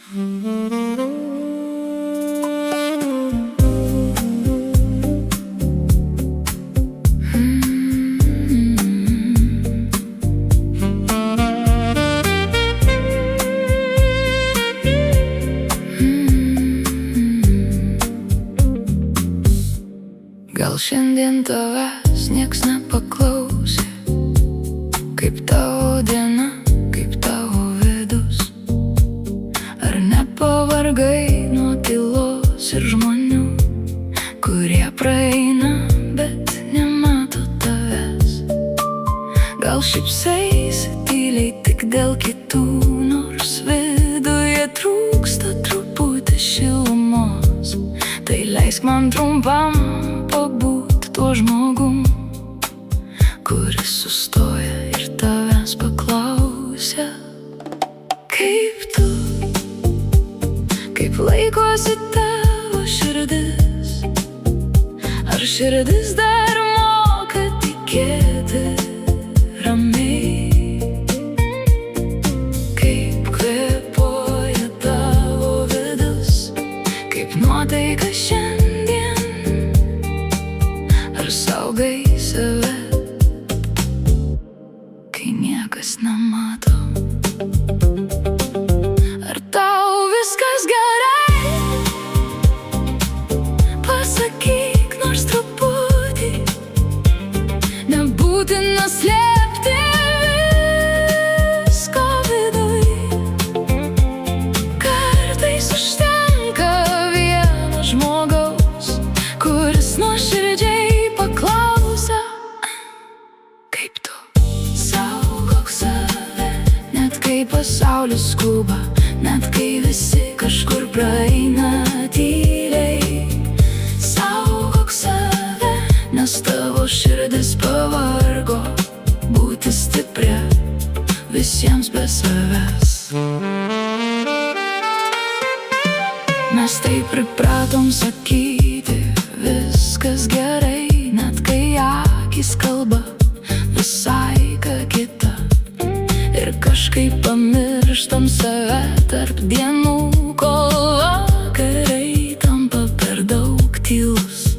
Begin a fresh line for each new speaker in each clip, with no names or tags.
Gal šiandien tavęs nieks nepaklausė, kaip tavo diena, kaip tavo vidus. Ar nepavargai nuo tylos ir žmonių, kurie praeina, bet nemato tavęs? Gal šypsaisi tyliai tik dėl kitų, nors viduje trūksta truputį šilumos? Tai leisk man trumpam pabūt tuo žmogum, kuris sustoja ir tavęs paklausia: kaip tu, kaip laikosi tavo širdis? Ar širdis dar moka tikėti ramiai? Kaip kvėpuoja tavo vidus, kaip nuotaika šiandien? Ar saugai save, kai niekas nemato? Ar tau viskas gerai? Pasakyk nors truputį, nebūtina slėpti visko viduj. Kartais užtenka vieno žmogaus, kuris nuoširdžiai paklausia: kaip tu? Saugok save, net kai pasaulis skuba, net kai visi kažkur praeina tyliai. Saugok save, nes tavo širdis pavargo būti stipria visiems be savęs. Mes taip pripratom sakyti viskas gerai, net kai akys kalba visai ką kita. Ir kažkaip pamirštam save tarp dienų, kol vakarai tampa per daug tylus.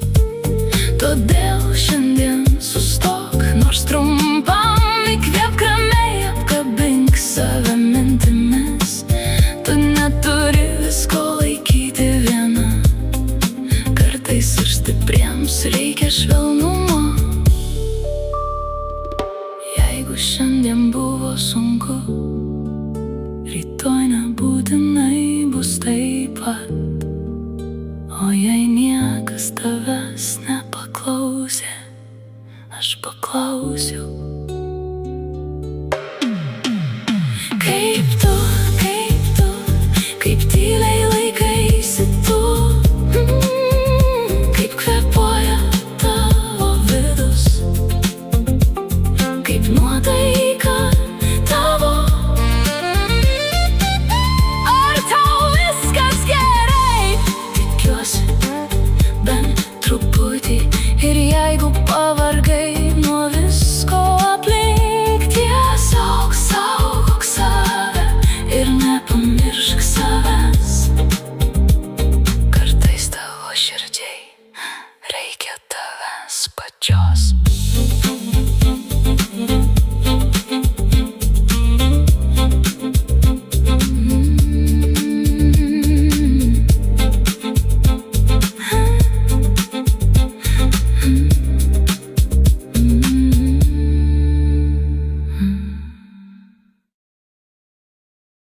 Todėl šiandien sustok nors trumpam, įkvėpk ramiai, apkabink save mintimis. Tu neturi visko laikyti viena, kartais ir stipriems reikia švelnumo. Jeigu šiandien buvo sunku, rytoj nebūtinai bus taip pat. O jei niekas tavęs nepaklausė, aš paklausiu.